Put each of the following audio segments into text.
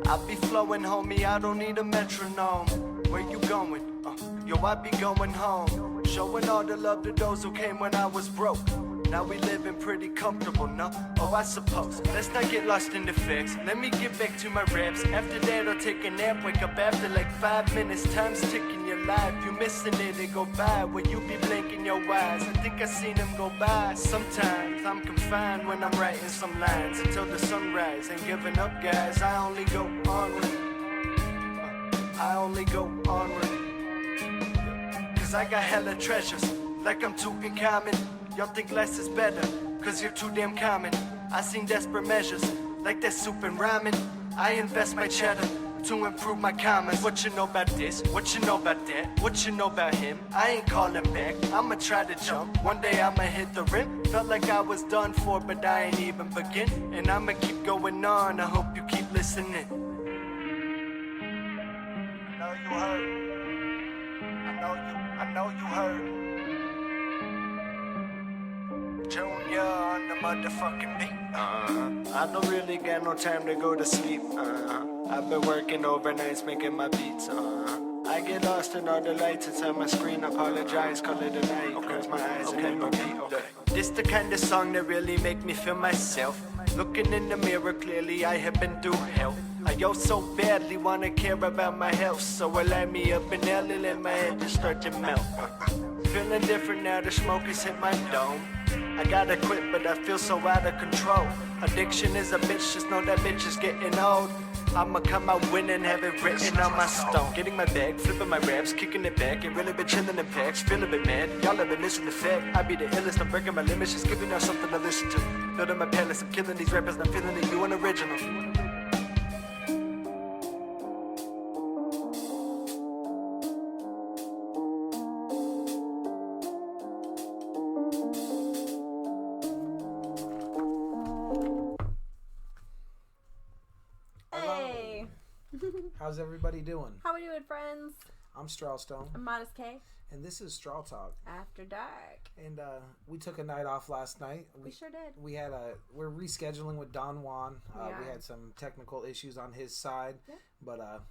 I be flowing, homie, I don't need a metronome. Where you going? Yo, I be going home. Showing all the love to those who came when I was broke. Now we living pretty comfortable, no? Oh, I suppose. Let's not get lost in the facts. Let me get back to my raps. After that, I'll take a nap. Wake up after like 5 minutes. Time's ticking your life. You missing it, it go by. When you be blinking your eyes. I think I seen them go by. Sometimes I'm confined when I'm writing some lines. Until the sunrise. Ain't giving up, guys. I only go onward. I only go onward. Cause I got hella treasures. Like I'm too in common. Y'all think less is better, cause you're too damn common. I seen desperate measures, like that soup and ramen. I invest my cheddar to improve my commas. What you know about this? What you know about that? What you know about him? I ain't calling back, I'ma try to jump. One day I'ma hit the rim. Felt like I was done for, but I ain't even begin. And I'ma keep going on, I hope you keep listening. I know you heard. I know you heard. Junior on the motherfucking beat. I don't really got no time to go to sleep. I've been working overnights making my beats. I get lost in all the lights inside my screen. Apologize, call it a night. Close my eyes and let me beat. This the kind of song that really make me feel myself. Looking in the mirror, clearly I have been through hell. I so badly wanna care about my health. So I light me up and L let my head just start to melt. Feeling different now, the smoke has hit my dome. I gotta quit, but I feel so out of control. Addiction is a bitch, just know that bitch is getting old. I'ma come out winning, have it written on my stone. Getting my bag, flipping my raps, kicking it back. Ain't really been chilling in packs, feel a bit mad. Y'all have been missing the fact. I be the illest, I'm breaking my limits, just giving y'all something to listen to. Building my palace, I'm killing these rappers, and I'm feeling that you an original. How's everybody doing? How we doing, friends? I'm Strawstone. I'm Modest K. And this is StrawTalk After Dark. And we took a night off last night. We sure did. We're rescheduling with Don Juan. Yeah. We had some technical issues on his side. Yeah. But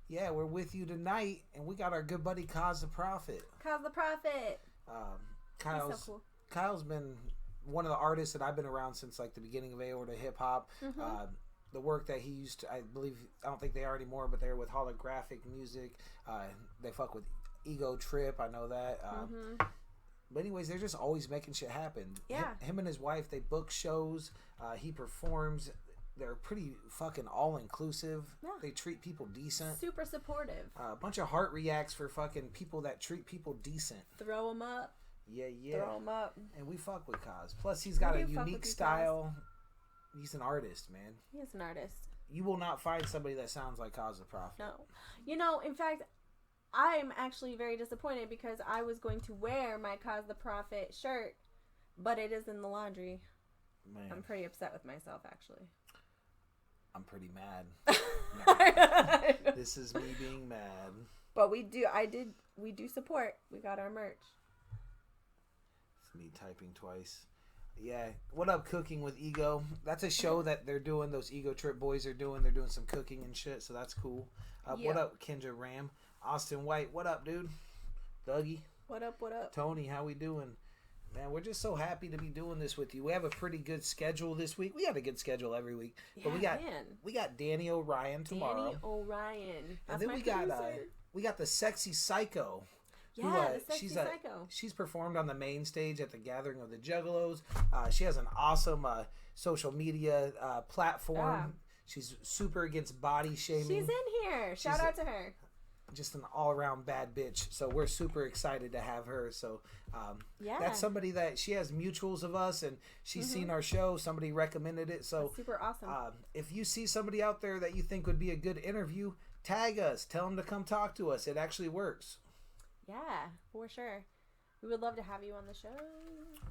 yeah, we're with you tonight. And we got our good buddy KAS The Prophet. KAS The Prophet. Kyle's so cool. Kyle's been one of the artists that I've been around since like the beginning of Aorta hip hop. Mm-hmm. The work that he used to, I don't think they are anymore, but they're with holographic music. They fuck with Ego Trip, I know that. But anyways, they're just always making shit happen. Yeah. Him and his wife, they book shows. He performs. They're pretty fucking all-inclusive. Yeah. They treat people decent. Super supportive. A bunch of heart reacts for fucking people that treat people decent. Throw them up. Yeah. Throw them up. And we fuck with KAS. Plus, he's got a unique style. He's an artist, man. He is an artist. You will not find somebody that sounds like KAS The Prophet. No. You know, in fact, I'm actually very disappointed because I was going to wear my KAS The Prophet shirt, but it is in the laundry. Man. I'm pretty upset with myself, actually. I'm pretty mad. This is me being mad. But we do support. We got our merch. It's me typing twice. Yeah. What up, Cooking with Ego? That's a show that they're doing. Those Ego Trip boys are doing. They're doing some cooking and shit, so that's cool. What up, Kendra Ram? Austin White, what up, dude? Dougie. What up? Tony, how we doing? Man, we're just so happy to be doing this with you. We have a pretty good schedule this week. We have a good schedule every week. Yeah, but we got Danny O'Ryan tomorrow. Danny O'Ryan. That's and then we got the Sexy Psycho. Yeah, the Sexy Psycho. She's performed on the main stage at the Gathering of the Juggalos. She has an awesome social media platform. Yeah. She's super against body shaming. She's in here. Shout out to her. Just an all-around bad bitch. So we're super excited to have her. So that's somebody that she has mutuals of us, and she's seen our show. Somebody recommended it. So that's super awesome. If you see somebody out there that you think would be a good interview, tag us. Tell them to come talk to us. It actually works. Yeah, for sure. We would love to have you on the show.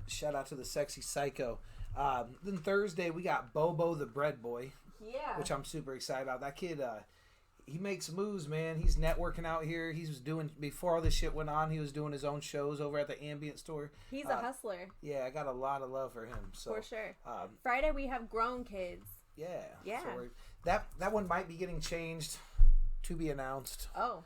Shout out to the Sexy Psycho. Then Thursday, we got Bobo the Bread Boy. Yeah. Which I'm super excited about. That kid, he makes moves, man. He's networking out here. He was doing, before all this shit went on, he was doing his own shows over at the Ambient Store. He's a hustler. Yeah, I got a lot of love for him. So, for sure. Friday, we have Grown Kids. Yeah. Yeah. So that one might be getting changed, to be announced. Oh.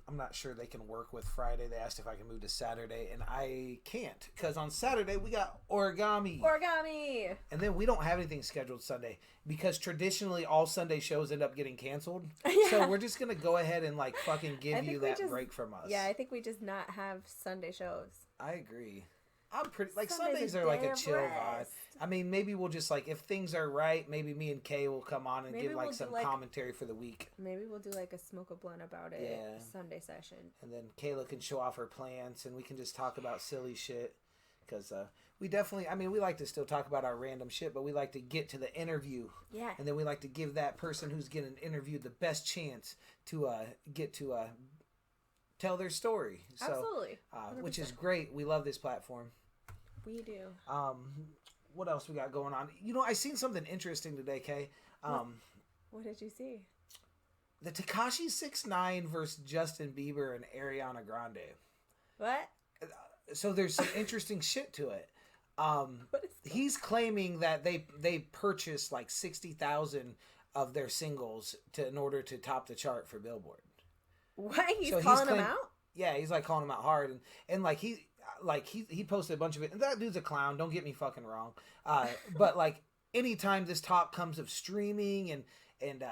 I'm not sure they can work with Friday. They asked if I can move to Saturday, and I can't because on Saturday we got origami. Origami. And then we don't have anything scheduled Sunday because traditionally all Sunday shows end up getting canceled. Yeah. So we're just gonna go ahead and like fucking give you that break from us. Yeah, I think we just not have Sunday shows. I agree. I'm pretty like Sunday's Sundays are like a chill vibe. rest. I mean, maybe we'll just like if things are right, maybe me and Kay will come on and Maybe give like we'll do, some like- commentary for the week. Maybe we'll do like a smoke a blunt about it Yeah. Sunday session. And then Kayla can show off her plants, and we can just talk about silly shit. Because we definitely, I mean, we like to still talk about our random shit, but we like to get to the interview. Yeah. And then we like to give that person who's getting interviewed the best chance to get to tell their story. So, Absolutely. which is great. We love this platform. We do. What else we got going on? You know, I seen something interesting today, Kay. What did you see? The Tekashi 6ix9ine versus Justin Bieber and Ariana Grande. What? So there's some interesting shit to it. What is He's claiming that they purchased like 60,000 of their singles in order to top the chart for Billboard. What? He's So calling claim- them out? Yeah, he's like calling them out hard, and like he posted a bunch of it. And that dude's a clown. Don't get me fucking wrong. But like anytime this talk comes of streaming and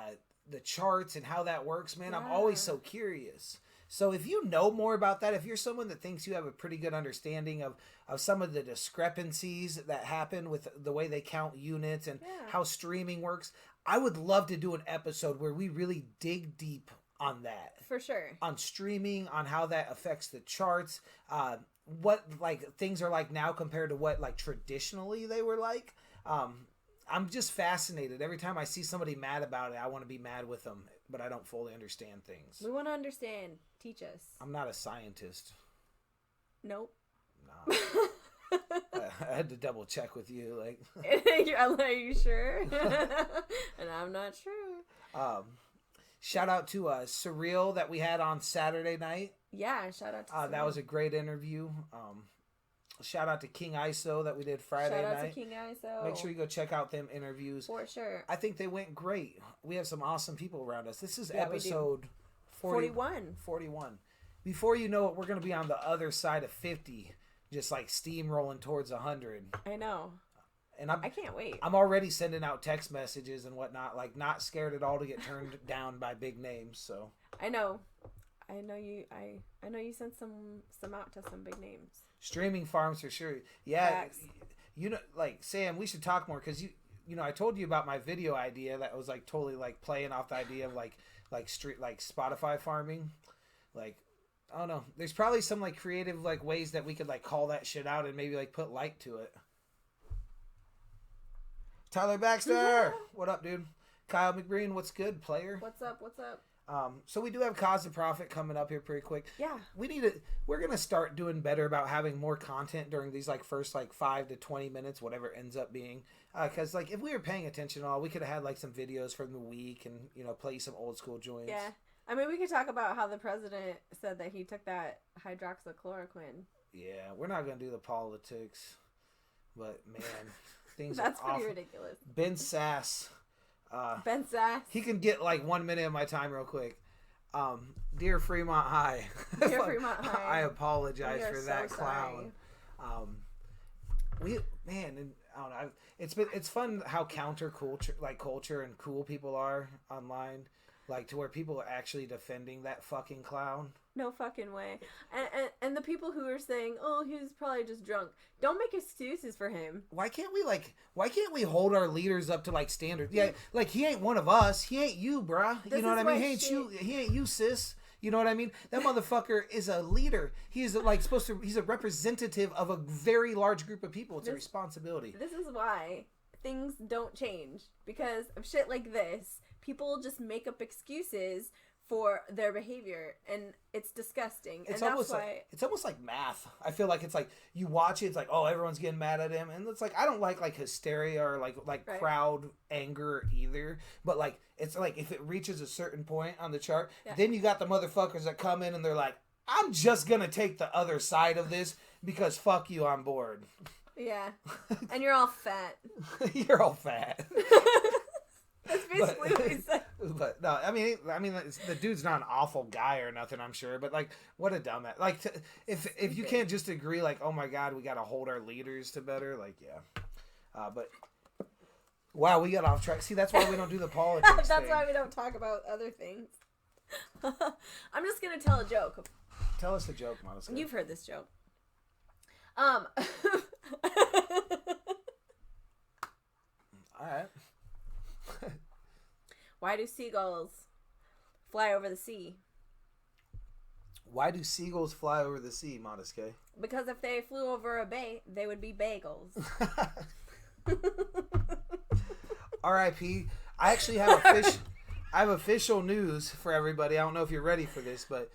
the charts and how that works, man, I'm always so curious. So if you know more about that, if you're someone that thinks you have a pretty good understanding of some of the discrepancies that happen with the way they count units and how streaming works, I would love to do an episode where we really dig deep on that. For sure. On streaming, on how that affects the charts, what like things are like now compared to what like traditionally they were like. I'm just fascinated. Every time I see somebody mad about it, I want to be mad with them, but I don't fully understand things. We want to understand. Teach us. I'm not a scientist. Nope. No. I had to double check with you. Like, Are you sure? And I'm not sure. Shout out to Surreal that we had on Saturday night. Yeah, shout out to That was a great interview. Shout out to King ISO that we did Friday Shout out night. to King ISO. Make sure you go check out them interviews. For sure. I think they went great. We have some awesome people around us. This is Yeah, we do. episode 41. 41. Before you know it, we're going to be on the other side of 50, just like steamrolling towards 100. I know. And I can't wait. I'm already sending out text messages and whatnot, like not scared at all to get turned down by big names. So I know. I know you sent some out to some big names. streaming farms for sure. Yeah, Facts. you know, like Sam, we should talk more because you know I told you about my video idea that was like totally like playing off the idea of like Spotify farming. Like I don't know. There's probably some like creative like ways that we could like call that shit out and maybe like put light to it. Tyler Baxter, what up, dude? Kyle McBreen, what's good, player? What's up? What's up? So we do have KAS The Prophet coming up here pretty quick. Yeah. We're gonna start doing better about having more content during these like first like 5 to 20 minutes, whatever it ends up being. Cause like if we were paying attention at all, we could have had like some videos from the week and you know play some old school joints. Yeah. I mean, we could talk about how the president said that he took that hydroxychloroquine. Yeah, we're not gonna do the politics, but man, things That's are pretty awful. ridiculous. Ben Sass. Ben Sass. He can get like 1 minute of my time real quick. Dear Fremont High. Dear Fremont High. I apologize We are for so that sorry. clown. And I don't know. It's fun how culture and cool people are online, like to where people are actually defending that fucking clown. No fucking way. And the people who are saying, oh, he was probably just drunk. Don't make excuses for him. Why can't we hold our leaders up to like standards? Yeah, like he ain't one of us. He ain't you, bruh. This You know what I is mean? why He ain't you, sis. You know what I mean? That motherfucker is a leader. He is like he's a representative of a very large group of people. It's a responsibility. This is why things don't change. Because of shit like this, people just make up excuses for their behavior, and it's disgusting. It's and almost that's why like it's almost like math. I feel like it's like you watch it, it's like, oh, everyone's getting mad at him, and it's like I don't like hysteria or like Right. crowd anger either. But like it's like if it reaches a certain point on the chart, Yeah. then you got the motherfuckers that come in and they're like, I'm just gonna take the other side of this because fuck you, I'm bored. Yeah. And you're all fat. You're all fat. That's basically what he said. But no, I mean, the dude's not an awful guy or nothing, I'm sure. But like, what a dumbass! Like, if you can't just agree, like, oh my god, we got to hold our leaders to better, like, yeah. But wow, we got off track. See, that's why we don't do the politics. That's why we don't talk about other things. I'm just gonna tell a joke. Tell us a joke, Modest K. You've heard this joke. All right. Why do seagulls fly over the sea? Why do seagulls fly over the sea, Modest K? Because if they flew over a bay, they would be bagels. R.I.P. I actually have I have official news for everybody. I don't know if you're ready for this, but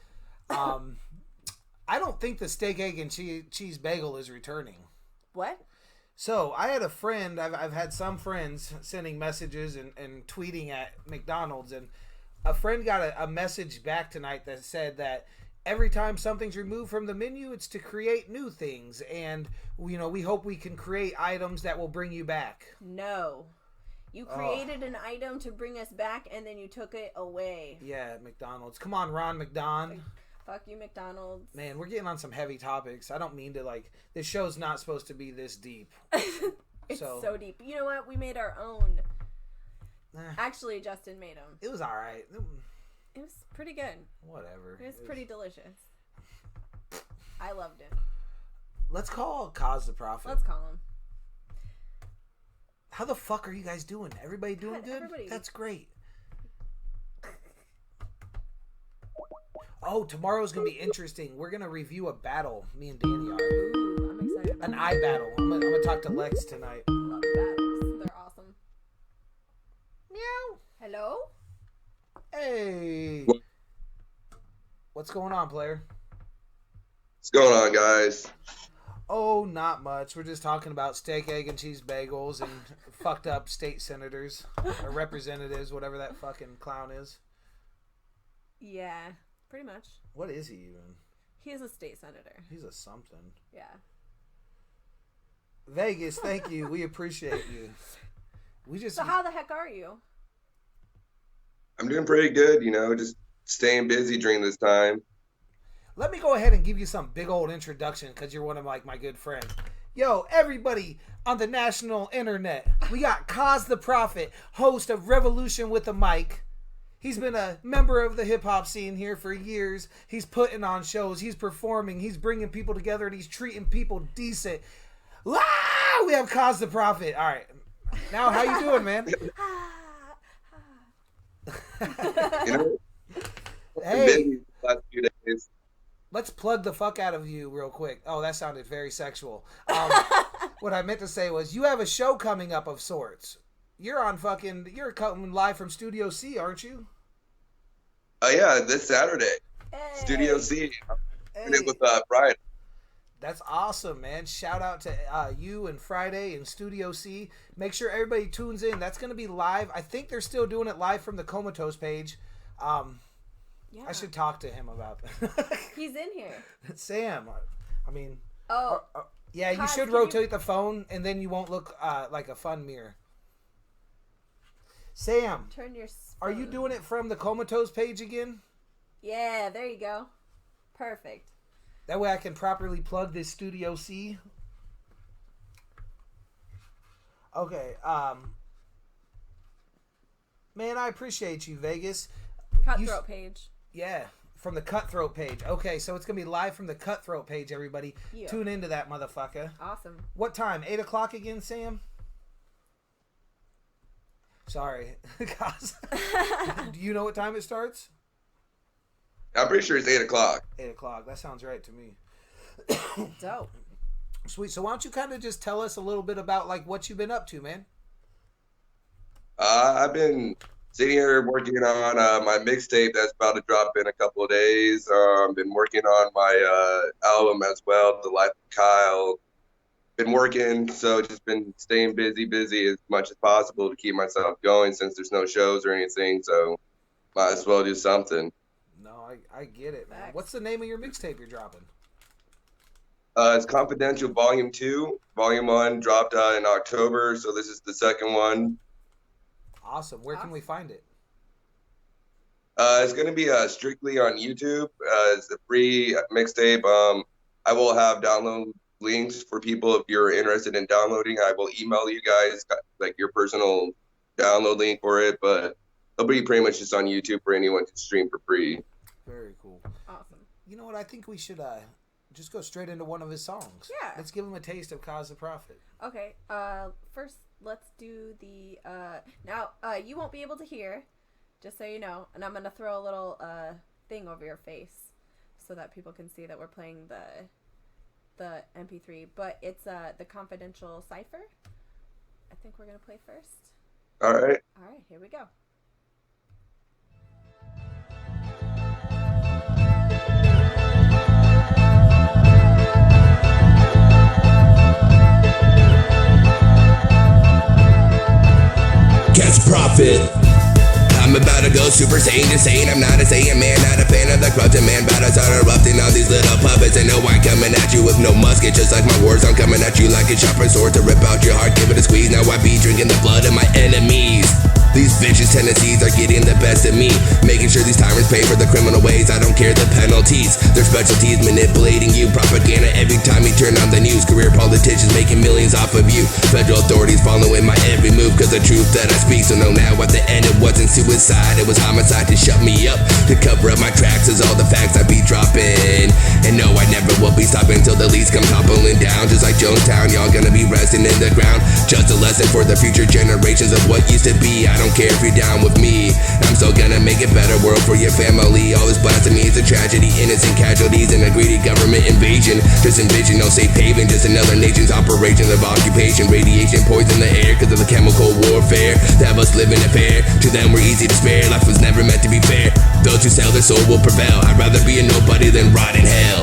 I don't think the steak, egg, and cheese bagel is returning. What? So I had a friend. I've had some friends sending messages and tweeting at McDonald's, and a friend got a message back tonight that said that every time something's removed from the menu, it's to create new things, and we hope we can create items that will bring you back. No. You created an item to bring us back, and then you took it away. Yeah, McDonald's. Come on, Ron McDon. Fuck you, McDonald's. Man, we're getting on some heavy topics. I don't mean to, like, this show's not supposed to be this deep. It's so deep. You know what? We made our own. Actually, Justin made them. It was all right. It was pretty good. Whatever. It was pretty delicious. I loved it. Let's call KAS The Prophet. Let's call him. How the fuck are you guys doing? Everybody doing good? Everybody. That's great. Oh, tomorrow's going to be interesting. We're going to review a battle, me and Danny are. Ooh, I'm excited about An eye battle. I'm going to talk to Lex tonight. I love battles. They're awesome. Meow. Hello? Hey. What's going on, player? What's going on, guys? Oh, not much. We're just talking about steak, egg, and cheese bagels and fucked up state senators or representatives, whatever that fucking clown is. Yeah, pretty much. What is he even? He is a state senator. He's a something. Yeah. Vegas, thank you. We appreciate you. So how the heck are you? I'm doing pretty good, just staying busy during this time. Let me go ahead and give you some big old introduction because you're one of my good friends. Yo, everybody on the national internet, we got KAS The Prophet, host of Revolution with a Mic. He's been a member of the hip-hop scene here for years. He's putting on shows. He's performing. He's bringing people together, and he's treating people decent. Ah, we have KAS The Prophet. All right. Now, how you doing, man? Hey. Busy the last few days. Let's plug the fuck out of you real quick. Oh, that sounded very sexual. What I meant to say was you have a show coming up of sorts. You're coming live from Studio C, aren't you? Oh, yeah, this Saturday. Hey. Studio C. Hey. Doing it with Brian. That's awesome, man. Shout out to you and Friday and Studio C. Make sure everybody tunes in. That's going to be live. I think they're still doing it live from the Comatose page. Yeah. I should talk to him about that. He's in here. Sam, I mean... Oh. Yeah, you should rotate the phone, and then you won't look like a fun mirror. Sam, Turn your are you doing it from the Comatose page again? Yeah, there you go. Perfect. That way I can properly plug this Studio C. Okay, man, I appreciate you, Vegas. Cutthroat page. Yeah, from the Cutthroat page. Okay, so it's going to be live from the Cutthroat page, everybody. Yeah. Tune into that motherfucker. Awesome. What time? 8 o'clock again, Sam? Sorry. Do you know what time it starts? I'm pretty sure it's 8 o'clock. 8 o'clock. That sounds right to me. Dope. Sweet. So why don't you kind of just tell us a little bit about like what you've been up to, man? I've been sitting here working on my mixtape that's about to drop in a couple of days. I've been working on my album as well, The Life of Kyle. Been working, so just been staying busy as much as possible to keep myself going since there's no shows or anything, so might as well do something. No, I get it, man. Facts. What's the name of your mixtape you're dropping? It's Confidential Volume 2. Volume 1 dropped in October, so this is the second one. Awesome. Where can we find it? It's going to be strictly on YouTube. It's a free mixtape. I will have download links for people if you're interested in downloading. I will email you guys like your personal download link for it, but it'll be pretty much just on YouTube for anyone to stream for free. Very cool. Awesome. You know what? I think we should just go straight into one of his songs. Yeah. Let's give him a taste of KAS The Prophet. Okay. First, let's do the. Now, you won't be able to hear, just so you know, and I'm gonna throw a little thing over your face so that people can see that we're playing the MP3. But it's the confidential cipher. I think we're gonna play first. All right. All right. Here we go. KAS The Prophet. I'm about to go super saiyan, just saying I'm not a Saiyan man, not a fan of the corrupted man, about to start erupting all these little puppets, and no one coming at you with no musket, just like my words, I'm coming at you like a sharpened sword to rip out your heart, give it a squeeze, now I be drinking the blood of my enemies. These vicious tendencies are getting the best of me, making sure these tyrants pay for the criminal ways, I don't care the penalties. Their specialties manipulating you, propaganda every time you turn on the news, career politicians making millions off of you, federal authorities following my every move, cause the truth that I speak, so know now at the end it wasn't suicide, it was homicide to shut me up, to cover up my tracks is all the facts I be dropping, and no I never will be stopping till the leaves come toppling down, just like Jonestown, y'all gonna be resting in the ground, just a lesson for the future generations of what used to be, I don't care if you're down with me, I'm still gonna make a better world for your family, all this blasphemy is a tragedy, innocent casualties in a greedy government invasion, just envision no safe haven, just another nation's operations of occupation, radiation poison the air cause of the chemical warfare, that must live in a fear, to them we're easy to spare, life was never meant to be fair, those who sell their soul will prevail, I'd rather be a nobody than rot in hell.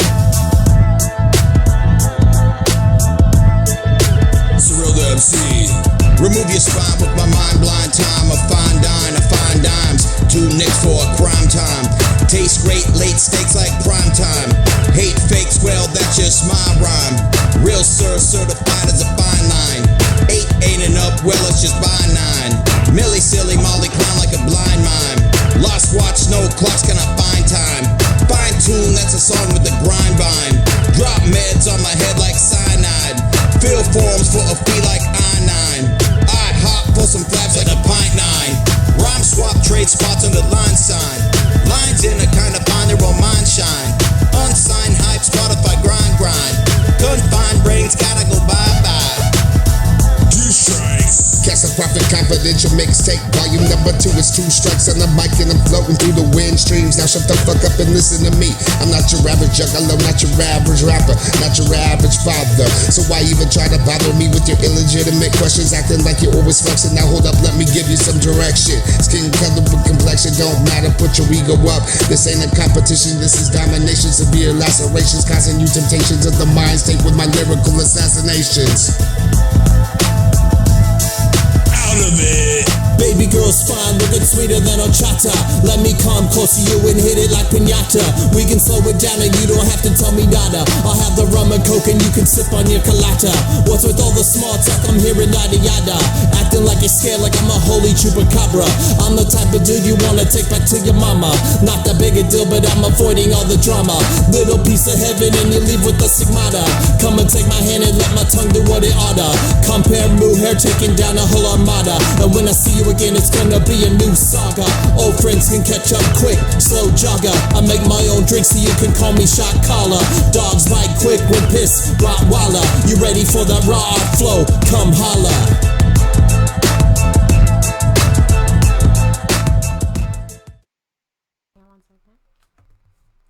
Surreal the MC. Remove your spine with my mind blind time. A fine dine, a fine dimes. 2 nicks for a crime time. Tastes great, late steaks like prime time. Hate fakes, well that's just my rhyme. Real sir, certified as a fine line. 8 ain't enough, well it's just by 9. Millie silly, Molly clown like a blind mime. Lost watch, no clocks, can I find time? Fine tune, that's a song with the grind vine. Drop meds on my head like cyanide. Fill forms for a fee like I-9. I hop for some flaps like a pint 9. Rhyme swap, trade spots on the line sign. Lines in a kind of fine, their own mind shine. Unsigned hype, Spotify grind. Confined brains gotta go bye-bye. KAS The Prophet confidential mixtape. Volume number 2 is 2 strikes on the mic and I'm floating through the wind streams. Now shut the fuck up and listen to me. I'm not your average juggalo, not your average rapper, not your average father. So why even try to bother me with your illegitimate questions, acting like you're always flexing? Now hold up, let me give you some direction. Skin color with complexion don't matter, put your ego up. This ain't a competition, this is domination. Severe lacerations causing you temptations of the mind state with my lyrical assassinations. Of it. Baby girl's fine, looking sweeter than horchata. Let me come close to you and hit it like piñata. We can slow it down and you don't have to tell me nada. I'll have the rum and coke and you can sip on your colada. What's with all the small talk, I'm hearing yada yada. Acting like you're scared like I'm a holy chupacabra. I'm the type of dude you wanna take back to your mama. Not that big a deal, but I'm avoiding all the drama. Little piece of heaven and you leave with the stigmata. Come and take my hand and let my tongue do what it oughta. Compare moo hair taking down a whole armada. And when I see you again, it's gonna be a new saga. Old friends can catch up quick, slow jogger. I make my own drinks so you can call me shot caller. Dogs bite quick when pissed, Rottweiler. You ready for that raw flow? Come holla.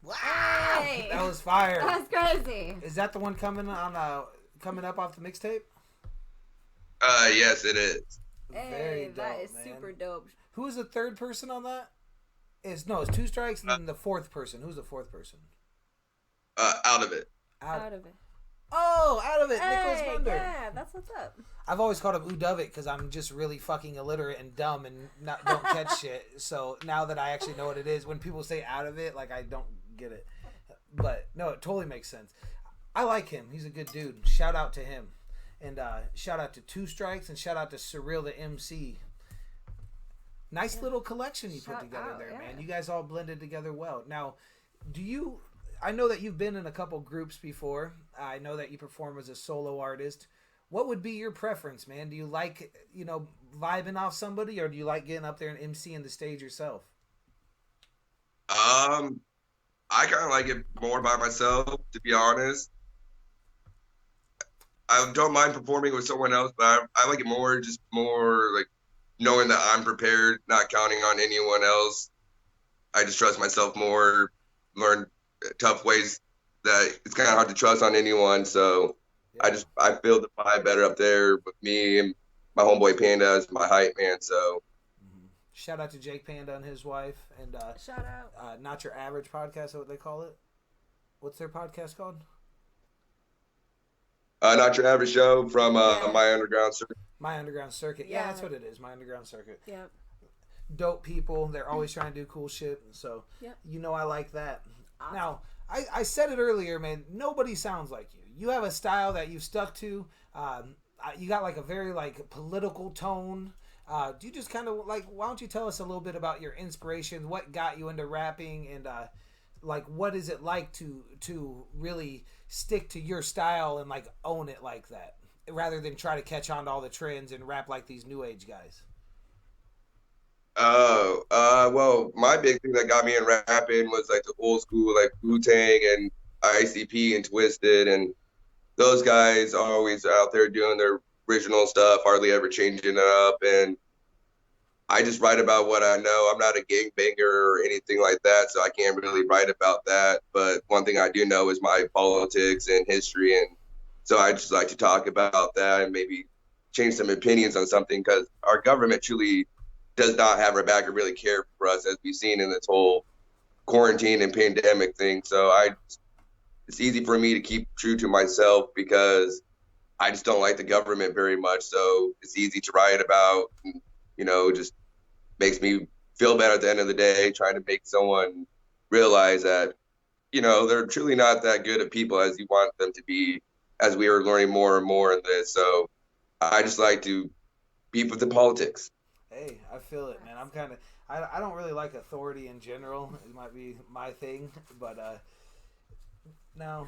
Wow, Hey! that was fire. That's crazy. Is that the one coming up off the mixtape? Yes, it is. Hey, dope, that is man. super dope. Who is the third person on that? It's 2 strikes and then the 4th person. Who's the 4th person? Out of it. Out of it. Oh, out of it. Nicholas Hey, Bender. yeah, that's what's up. I've always called him Udovit because I'm just really fucking illiterate and dumb and don't catch shit. So now that I actually know what it is, when people say out of it, like I don't get it. But no, it totally makes sense. I like him. He's a good dude. Shout out to him. And shout out to Two Strikes and shout out to Surreal the MC. Nice little collection you put together there, man. You guys all blended together well. Now, I know that you've been in a couple groups before. I know that you perform as a solo artist. What would be your preference, man? Do you like, vibing off somebody, or do you like getting up there and MCing the stage yourself? I kind of like it more by myself, to be honest. I don't mind performing with someone else, but I like it more like knowing that I'm prepared, not counting on anyone else. I just trust myself more, learn tough ways that it's kind of hard to trust on anyone. So yeah. I feel the vibe better up there with me and my homeboy Panda is my hype man. So shout out to Jake Panda and his wife, and shout out Not Your Average podcast. Is that what they call it? What's their podcast called? Not Your Average Show from My Underground Circuit. My Underground Circuit. Yeah, that's what it is. My Underground Circuit. Yeah. Dope people. They're always trying to do cool shit. So, I like that. Awesome. Now, I said it earlier, man. Nobody sounds like you. You have a style that you've stuck to. You got like a very like political tone. Do you just kind of like? Why don't you tell us a little bit about your inspiration? What got you into rapping, and like what is it like to really stick to your style and like own it like that, rather than try to catch on to all the trends and rap like these new age guys? Well, my big thing that got me in rapping was like the old school, like Wu-Tang and ICP and Twisted, and those guys are always out there doing their original stuff, hardly ever changing it up. And I just write about what I know. I'm not a gangbanger or anything like that, so I can't really write about that. But one thing I do know is my politics and history, and so I just like to talk about that and maybe change some opinions on something, because our government truly does not have our back or really care for us, as we've seen in this whole quarantine and pandemic thing. So it's easy for me to keep true to myself because I just don't like the government very much. So it's easy to write about, and, just makes me feel better at the end of the day, trying to make someone realize that, they're truly not that good of people as you want them to be, as we are learning more and more in this. So I just like to beef with the politics. Hey, I feel it, man. I'm kind of, I don't really like authority in general. It might be my thing, but now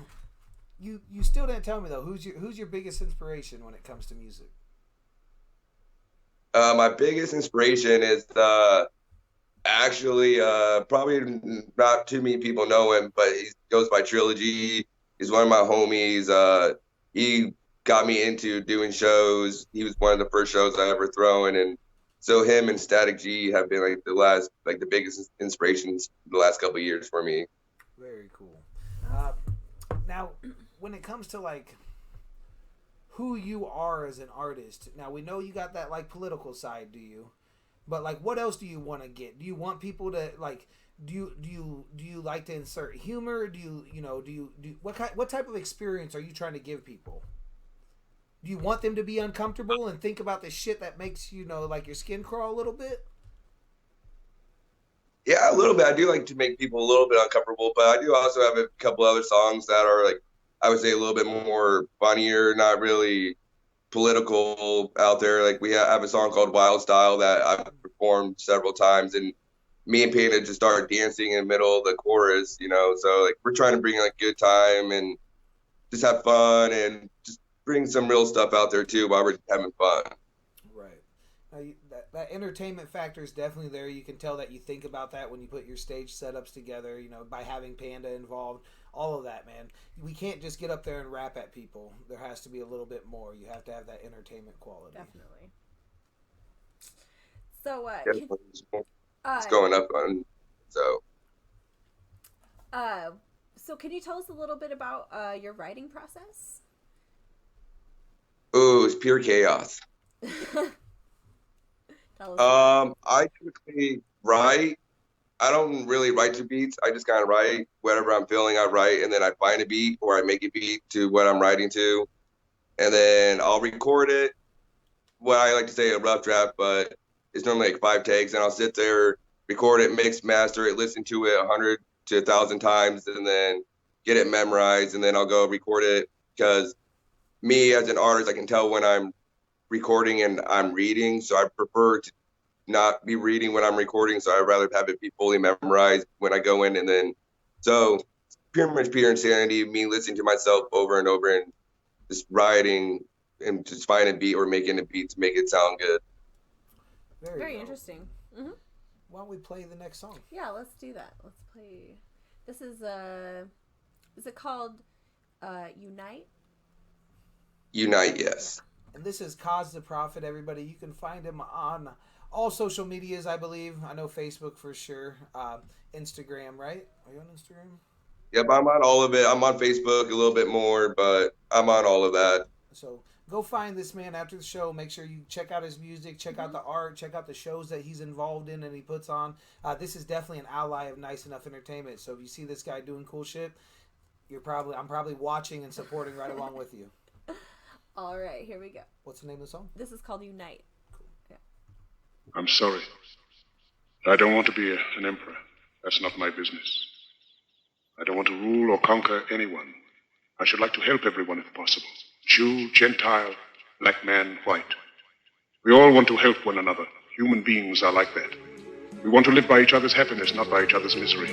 you still didn't tell me though, who's your biggest inspiration when it comes to music? My biggest inspiration is actually probably not too many people know him, but he goes by Trilogy. He's one of my homies. He got me into doing shows. He was one of the first shows I ever thrown, and so him and Static G have been like the biggest inspirations the last couple of years for me. Very cool. Now, when it comes to like who you are as an artist, now we know you got that like political side, do you? But like, what else do you want to get? Do you want people to like? Do you like to insert humor? What type of experience are you trying to give people? Do you want them to be uncomfortable and think about the shit that makes like your skin crawl a little bit? Yeah, a little bit. I do like to make people a little bit uncomfortable, but I do also have a couple other songs that are like, I would say a little bit more funnier, not really political out there. Like we have a song called Wild Style that I've performed several times, and me and Panda just started dancing in the middle of the chorus, so like we're trying to bring like good time and just have fun and just bring some real stuff out there too while we're having fun. Right. Now that entertainment factor is definitely there. You can tell that you think about that when you put your stage setups together, by having Panda involved, all of that, man. We can't just get up there and rap at people. There has to be a little bit more. You have to have that entertainment quality. Definitely. So, it's going up on, so. So can you tell us a little bit about your writing process? Ooh, it's pure chaos. I typically write. I don't really write to beats. I just kind of write whatever I'm feeling. I write, and then I find a beat or I make a beat to what I'm writing to, and then I'll record it. What I like to say a rough draft, but it's normally like 5 takes, and I'll sit there, record it, mix, master it, listen to it 100 to 1,000 times, and then get it memorized, and then I'll go record it. Because me as an artist, I can tell when I'm recording and I'm reading, so I prefer to not be reading when I'm recording, so I'd rather have it be fully memorized when I go in. And then, so pretty much pure insanity, me listening to myself over and over and just writing and just finding a beat or making a beat to make it sound good. Very interesting. Mm-hmm. Why don't we play the next song? Yeah, let's do that. Let's play. This is it called Unite? Unite, yes. And this is KAS The Prophet, everybody. You can find him on all social medias, I believe. I know Facebook for sure. Instagram, right? Are you on Instagram? Yep, I'm on all of it. I'm on Facebook a little bit more, but I'm on all of that. So go find this man after the show. Make sure you check out his music, check out the art, check out the shows that he's involved in and he puts on. This is definitely an ally of Nice Enough Entertainment. So if you see this guy doing cool shit, I'm probably watching and supporting right along with you. All right, here we go. What's the name of the song? This is called Unite. Cool. Yeah. I'm sorry. I don't want to be an emperor. That's not my business. I don't want to rule or conquer anyone. I should like to help everyone if possible. Jew, Gentile, black man, white. We all want to help one another. Human beings are like that. We want to live by each other's happiness, not by each other's misery.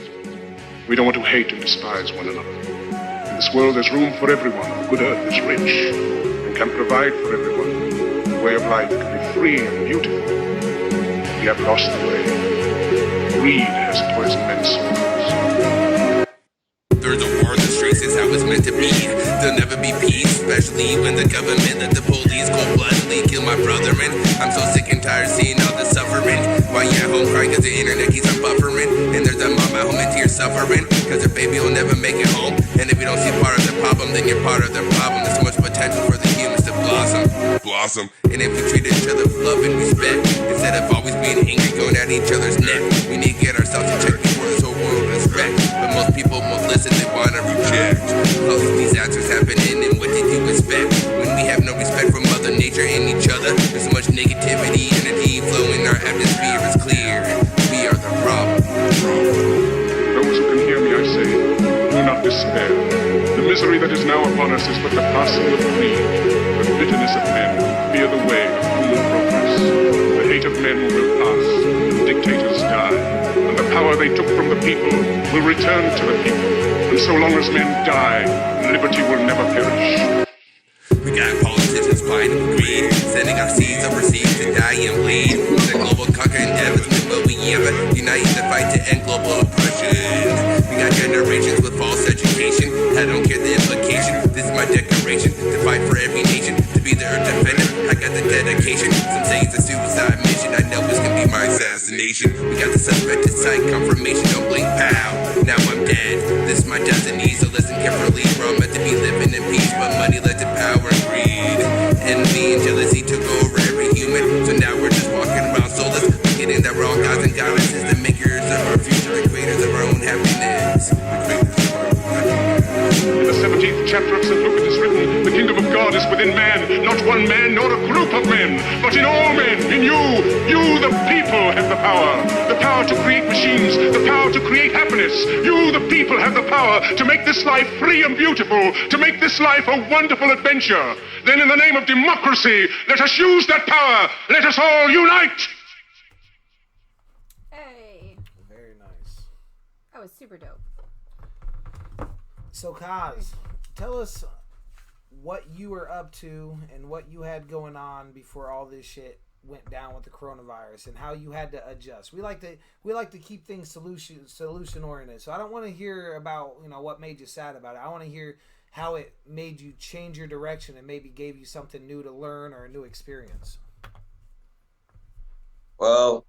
We don't want to hate and despise one another. In this world, there's room for everyone. The good earth is rich and can provide for everyone. The way of life can be free and beautiful. We have lost the way. Greed has poisoned men's souls. There's a war in the streets, it's how it's meant to be. There'll never be peace, especially when the government let the police cold-bloodedly kill my brother, man. I'm so sick and tired seeing all the suffering. Why you at home crying cause the internet keeps on buffering? And there's a mom at home in tears suffering cause her baby will never make it home. And if you don't see part of the problem, then you're part of the problem. There's so much potential for the humans to blossom. And if we treat each other with love and respect, instead of always being angry going at each other's neck, we need to get ourselves in check before this whole world respect. But most people won't listen, they wanna reject all these answers happening, and what did you expect? When we have no respect for Mother Nature and each other, there's so much negativity, energy flowing, our atmosphere is clear. We are the problem. Those who can hear me, I say, do not despair. The misery that is now upon us is but the passing of greed. The bitterness of men fear the way of human progress. The hate of men will pass, and dictators die. And the power they took from the people will return to the people. And so long as men die, liberty will never perish. We got politicians fighting with greed, sending our seeds overseas to die and bleed. The global conquer endeavors, when will we ever unite in the fight to end global oppression? We got generations with false education. I don't care the implication. This is my declaration to fight for every nation, to be the earth defender. I got the dedication. Some say it's a suicide mission. I know this can be my assassination. We got the suspect at sight, confirmation, don't blink, pow. Now I'm dead. This is my destiny, so listen carefully. We're all meant to be living in peace, but money led to power and greed. Envy and jealousy took over every human, so now we're just walking around soulless, forgetting that we're all gods and goddesses, the makers of our future, the creators of our own happiness. In the 17th chapter of St. Luke it is written, the kingdom of God is within man, not one man nor a group of men, but in all men, in you. You, the people, have the power. The power to create machines, the power to create happiness. You, the people, have the power to make this life free and beautiful, to make this life a wonderful adventure. Then in the name of democracy, let us use that power. Let us all unite. Hey, Very nice. that was super dope. So KAS, tell us what you were up to and what you had going on before all this shit went down with the coronavirus and how you had to adjust. We like to keep things solution oriented. So I don't want to hear about, what made you sad about it. I want to hear how it made you change your direction and maybe gave you something new to learn or a new experience. Well,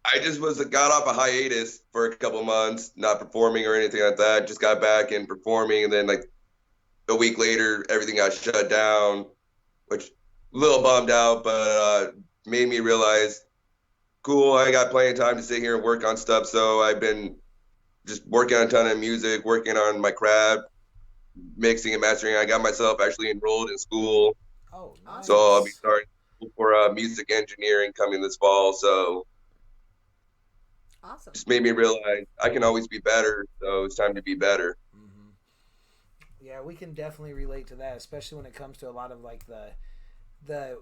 I just got off a hiatus for a couple months, not performing or anything like that. Just got back and performing, and then like a week later, everything got shut down, which a little bummed out, but made me realize, cool, I got plenty of time to sit here and work on stuff. So I've been just working on a ton of music, working on my craft, mixing and mastering. I got myself actually enrolled in school. Oh, nice. So I'll be starting for music engineering coming this fall. So Awesome. just made me realize I can always be better. So it's time to be better. Yeah, we can definitely relate to that, especially when it comes to a lot of like the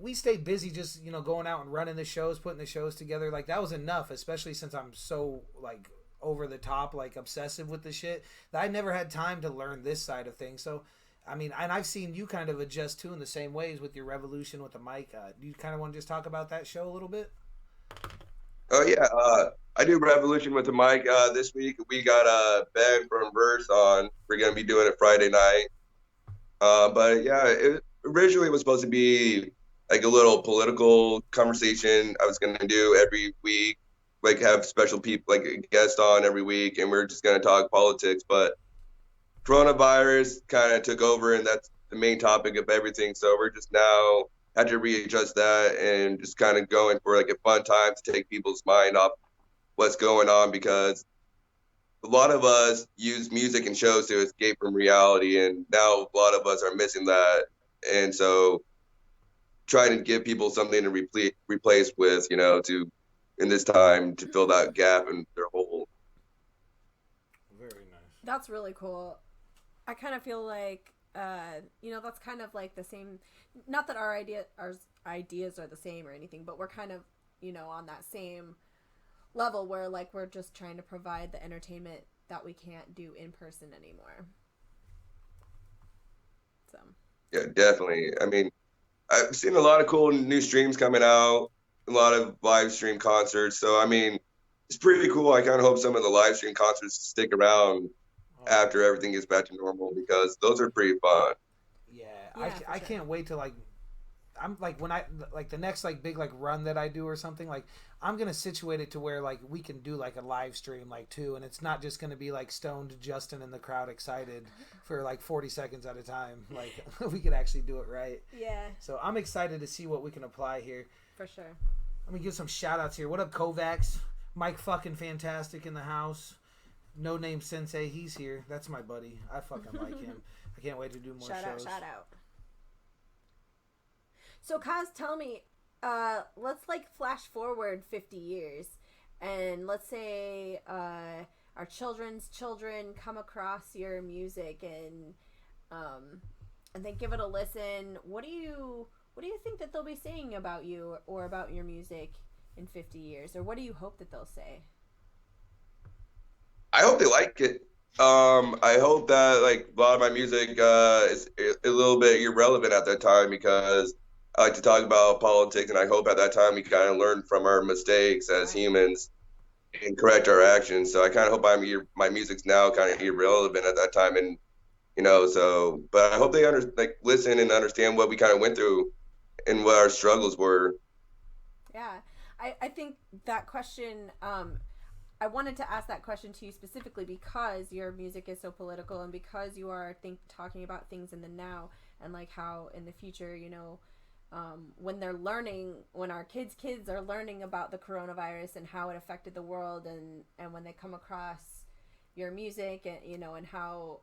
we stayed busy just going out and running the shows, putting the shows together. Like that was enough, especially since I'm so like over the top, like obsessive with the shit that I never had time to learn this side of things. So I mean, and I've seen you kind of adjust too in the same ways with your revolution with the mic. Do you kind of want to just talk about that show a little bit? Oh yeah, I do Revolution with the mic. This week we got Ben from Verse on. We're gonna be doing it Friday night. But yeah, it originally was supposed to be like a little political conversation I was gonna do every week, like have special people like a guest on every week, and we're just gonna talk politics. But coronavirus kind of took over, and that's the main topic of everything. So we're just now had to readjust that and just kind of going for like a fun time to take people's mind off what's going on, because a lot of us use music and shows to escape from reality, and now a lot of us are missing that. And so trying to give people something to replace with, to in this time to fill that gap in their hole. Very nice. That's really cool. I kind of feel like, that's kind of like the same. Not that our ideas are the same or anything, but we're kind of, on that same level where like we're just trying to provide the entertainment that we can't do in person anymore. So. Yeah, definitely. I mean, I've seen a lot of cool new streams coming out, a lot of live stream concerts. So, I mean, it's pretty cool. I kind of hope some of the live stream concerts stick around after everything gets back to normal, because those are pretty fun. Yeah, I sure. can't wait to like. I'm like when I like the next like big like run that I do or something, like I'm gonna situate it to where like we can do like a live stream like too, and it's not just gonna be like stoned Justin and the crowd excited for like 40 seconds at a time. Like we could actually do it right. Yeah. So I'm excited to see what we can apply here. For sure. Let me give some shout outs here. What up, Kovacs? Mike fucking fantastic in the house. No Name Sensei, he's here. That's my buddy. I fucking like him. I can't wait to do more shows. Shout out. So, Kaz, tell me, let's like flash forward 50 years, and let's say our children's children come across your music and they give it a listen. What do you think that they'll be saying about you or about your music in 50 years, or what do you hope that they'll say? I hope they like it. I hope that like a lot of my music is a little bit irrelevant at that time, because I like to talk about politics, and I hope at that time we kind of learn from our mistakes as humans and correct our actions. So I kind of hope my music's now kind of irrelevant at that time, and but I hope they listen and understand what we kind of went through and what our struggles were. Yeah, I think that question. I wanted to ask that question to you specifically because your music is so political, and because you are talking about things in the now, and like how in the future, when they're learning, when our kids are learning about the coronavirus and how it affected the world, and when they come across your music and and how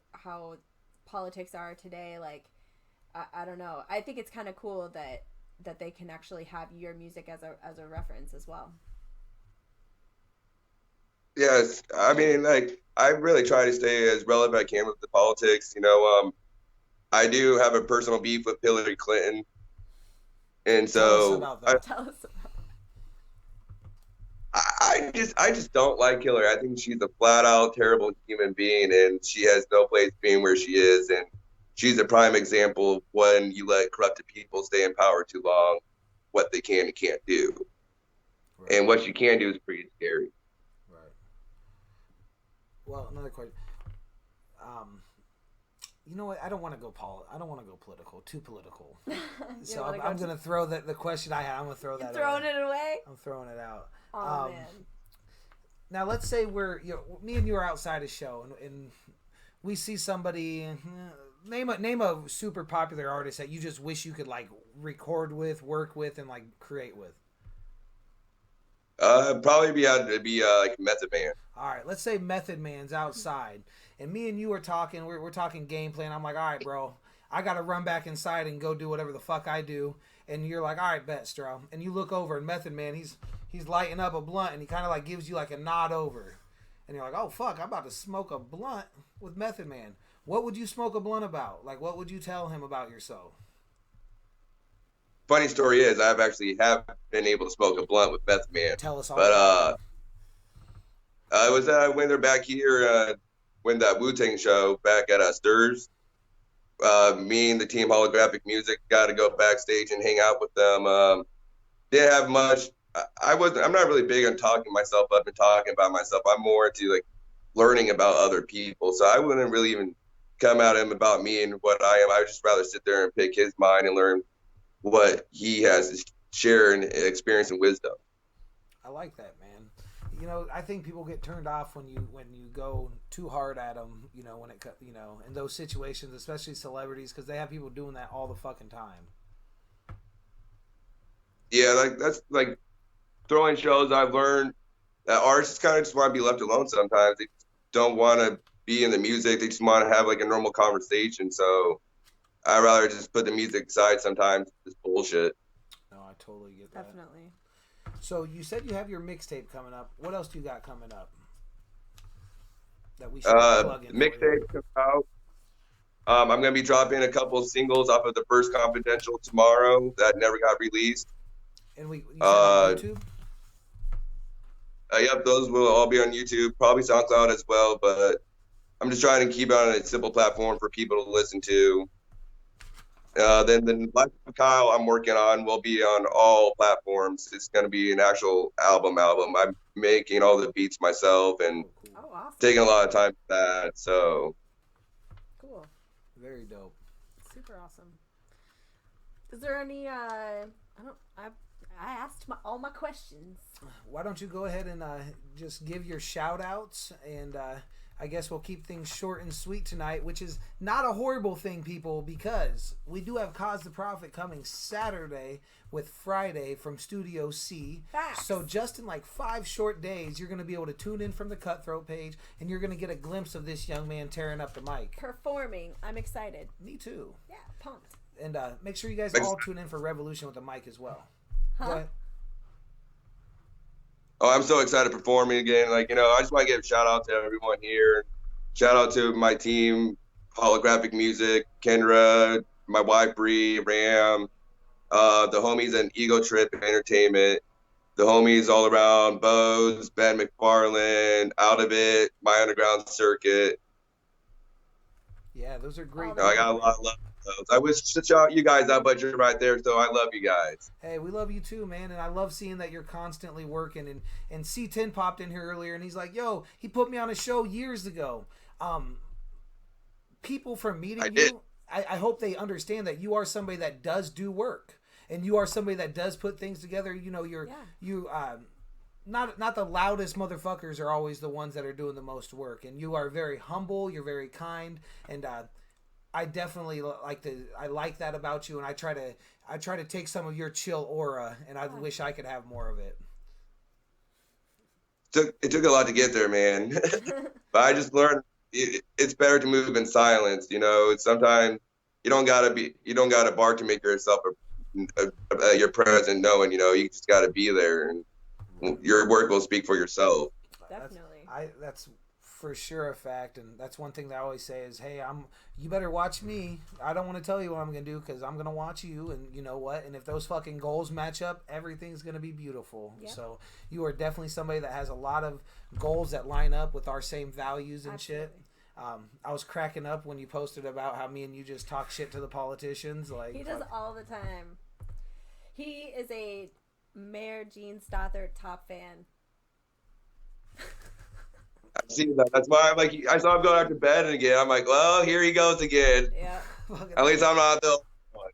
politics are today, like I don't know, I think it's kind of cool that they can actually have your music as a reference as well. Yes, I mean, like I really try to stay as relevant as I can with the politics. I do have a personal beef with Hillary Clinton. And so Tell us about I just don't like Hillary. I think she's a flat out terrible human being, and she has no place being where she is. And she's a prime example of when you let corrupted people stay in power too long, what they can and can't do. Right. And what she can do is pretty scary. Right. Well, another question. You know what? I don't want to go political. Too political. So I'm going to throw the question I had. I'm going to throw that. Throwing it away. I'm throwing it out. Oh man. Now let's say me and you are outside a show, and we see somebody. Name a super popular artist that you just wish you could like record with, work with, and like create with. Probably be like Method Man. All right, let's say Method Man's outside, and me and you are talking. We're talking gameplay, and I'm like, all right, bro, I gotta run back inside and go do whatever the fuck I do. And you're like, all right, bet, Straw. And you look over, and Method Man, he's lighting up a blunt, and he kind of like gives you like a nod over. And you're like, oh, fuck, I'm about to smoke a blunt with Method Man. What would you smoke a blunt about? Like, what would you tell him about yourself? Funny story is, I've actually have been able to smoke a blunt with Method Man. Tell us all but, about it. I was when they're back here, when that Wu-Tang show back at Stirs. Me and the team Holographic Music got to go backstage and hang out with them. Didn't have much. I'm not really big on talking myself up and talking about myself. I'm more into like learning about other people. So I wouldn't really even come at him about me and what I am. I would just rather sit there and pick his mind and learn what he has to share and experience and wisdom. I like that, man. You know, I think people get turned off when you go too hard at them. You know, when it in those situations, especially celebrities, because they have people doing that all the fucking time. Yeah, like that's like throwing shows. I've learned that artists kind of just want to be left alone sometimes. They don't want to be in the music. They just want to have like a normal conversation. So I'd rather just put the music aside sometimes. It's bullshit. No, I totally get that. Definitely. So you said you have your mixtape coming up. What else do you got coming up that we should plug in? Mixtape comes out. I'm gonna be dropping a couple of singles off of the first Confidential tomorrow that never got released. And you said on YouTube? Yep, those will all be on YouTube, probably SoundCloud as well. But I'm just trying to keep it on a simple platform for people to listen to. Then the Life of Kyle I'm working on will be on all platforms. It's going to be an actual album. I'm making all the beats myself and awesome. Taking a lot of time for that. So cool. Very dope. Super awesome. Is there any? I asked all my questions. Why don't you go ahead and just give your shout outs, and I guess we'll keep things short and sweet tonight, which is not a horrible thing, people, because we do have KAS The Prophet coming Saturday with Friday from Studio C. Facts. So just in like 5 short days, you're going to be able to tune in from the Cutthroat page, and you're going to get a glimpse of this young man tearing up the mic. Performing. I'm excited. Me too. Yeah, pumped. And make sure you guys all tune in for Revolution with the mic as well. Huh? Go ahead. Oh, I'm so excited performing again. Like, I just want to give a shout out to everyone here. Shout out to my team, Holographic Music, Kendra, my wife Bree, Ram, the homies at Ego Trip Entertainment, the homies all around, Bose, Ben McFarland, Out of It, My Underground Circuit. Yeah, those are great. I got a lot of love. I wish to shout you guys out, but you're right there, so I love you guys. Hey, we love you too, man, and I love seeing that you're constantly working. And C10 popped in here earlier, and he's like, "Yo, he put me on a show years ago." People from meeting you, I hope they understand that you are somebody that does do work, and you are somebody that does put things together. Not the loudest motherfuckers are always the ones that are doing the most work, and you are very humble. You're very kind, and I definitely like that about you, and I try to take some of your chill aura, and I wish I could have more of it. It took a lot to get there, man. But I just learned it's better to move in silence. It's sometimes you don't gotta bark to make yourself your presence known. You just gotta be there, and your work will speak for yourself. Definitely. That's for sure a fact, and that's one thing that I always say is, hey, you better watch me. I don't want to tell you what I'm gonna do, because I'm gonna watch you, and you know what, and if those fucking goals match up, everything's gonna be beautiful. Yep. So you are definitely somebody that has a lot of goals that line up with our same values and Absolutely. Shit. I was cracking up when you posted about how me and you just talk shit to the politicians. Like, he does all the time. He is a Mayor Gene Stothert top fan. I've seen that. That's why I'm like, I saw him going out to bed again. I'm like, well, here he goes again. Yeah. At least I'm not the one.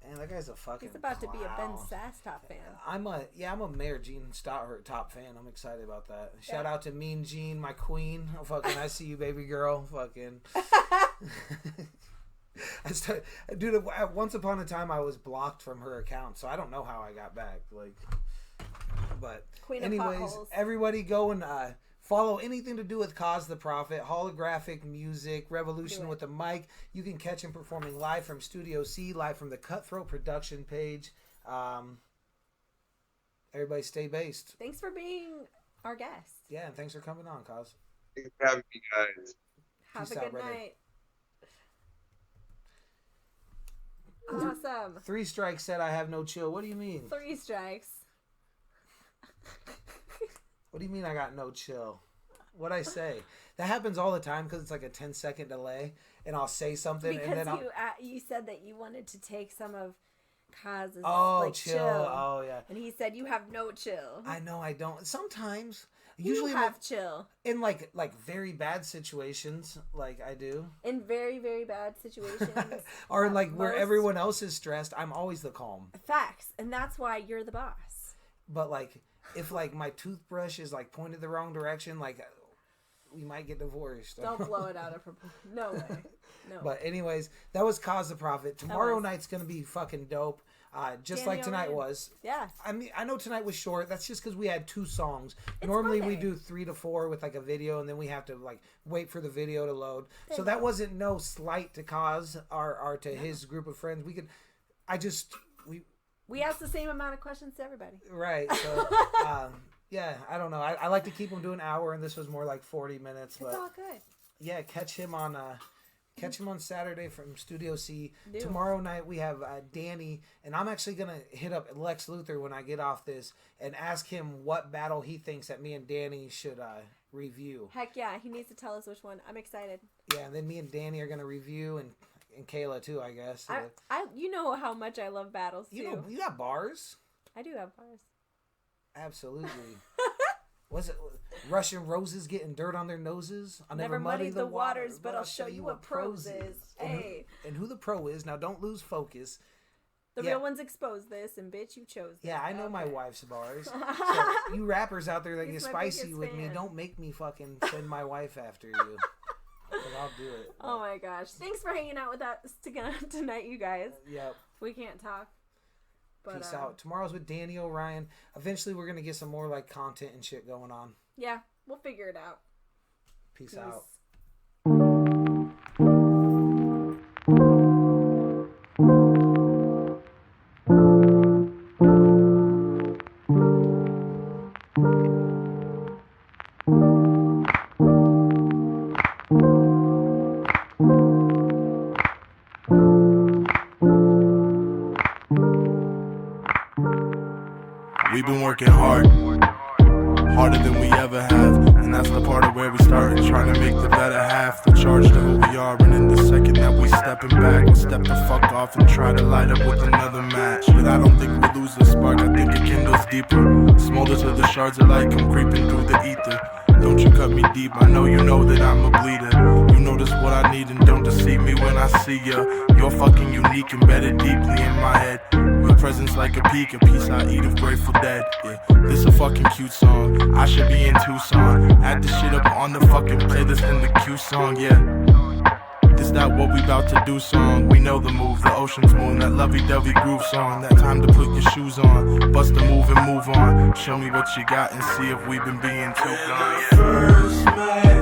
Man, that guy's a fucking He's about to be a Ben clown. Sass top fan. I'm a Mayor Gene Stothert top fan. I'm excited about that. Shout out to Mean Gene, my queen. Oh, fucking, I see you, baby girl. Fucking. Dude, once upon a time I was blocked from her account, so I don't know how I got back. But Queen anyways, of potholes. everybody go and follow anything to do with KAS The Prophet, Holographic Music, Revolution with the Mic. You can catch him performing live from Studio C, live from the Cutthroat production page. Everybody stay based. Thanks for being our guest. Yeah, and thanks for coming on, Kaz. Thanks for having me, guys. Have Peace a out, good brother. night. Awesome. 3 strikes said I have no chill. What do you mean? 3 strikes. What do you mean I got no chill? What'd I say? That happens all the time because it's like a 10-second delay, and I'll say something, Because and then you said that you wanted to take some of Kaz's chill. Oh yeah. And he said you have no chill. I know I don't. Sometimes, You usually have chill. in like very bad situations, like I do, In very, very bad situations. or like where most- everyone else is stressed, I'm always the calm. Facts. And that's why you're the boss. But like if like my toothbrush is like pointed the wrong direction, like we might get divorced. Don't blow it out of proportion. No way. No. But anyways, that was KAS The Prophet. Tomorrow was. night's gonna be fucking dope. Just Danny like tonight O'Ryan. was. Yeah. I mean, I know tonight was short. That's just because we had 2 songs. Normally we Monday. do 3 to 4 with like a video, and then we have to like wait for the video to load. So that wasn't no slight to KAS or to his group of friends. We asked the same amount of questions to everybody. Right. So yeah, I don't know. I like to keep them to an hour, and this was more like 40 minutes. It's But all good. yeah, catch him on Saturday from Studio C. Do. Tomorrow night we have Danny, and I'm actually gonna hit up Lex Luthor when I get off this and ask him what battle he thinks that me and Danny should review. Heck yeah, he needs to tell us which one. I'm excited. Yeah, and then me and Danny are gonna review, and Kayla too, I guess. You know how much I love battles too. You got bars. I do have bars. Absolutely. Was it Russian roses getting dirt on their noses? I'll Never muddy the waters, but I'll show you what pros is. Hey. And who the pro is. Now don't lose focus. The Yeah. real ones expose this, and bitch, you chose this. Yeah, I know my Okay. wife's bars. So you rappers out there that He's get my spicy biggest with me, fan. don't make me fucking send my wife after you. 'Cause I'll do it. Oh my gosh. Thanks for hanging out with us tonight, you guys. Yep. We can't talk. But, Peace out. Tomorrow's with Danny O'Ryan. Eventually we're gonna get some more like content and shit going on. Yeah, we'll figure it out. Peace out. We've been working hard, harder than we ever have, and that's the part of where we started, trying to make the better half, the charge to who we are, and in the second that we stepping back, we'll step the fuck off and try to light up with another match. But I don't think we'll lose the spark, I think it kindles deeper, smolder till the shards of light come creeping through the ether. Don't you cut me deep, I know you know that I'm a bleeder. You notice what I need and don't deceive me when I see ya. You're fucking unique, embedded deeply in my head. Your presence like a peak, a piece I eat of Grateful Dead. Yeah, this a fucking cute song, I should be in Tucson. Add the shit up on the fucking playlist in the Q song, yeah. This that what we bout to do song. We know the move, the ocean's moon, that lovey-dovey groove song. That time to put your shoes on, bust a move and move on. Show me what you got and see if we've been being too gone, yeah.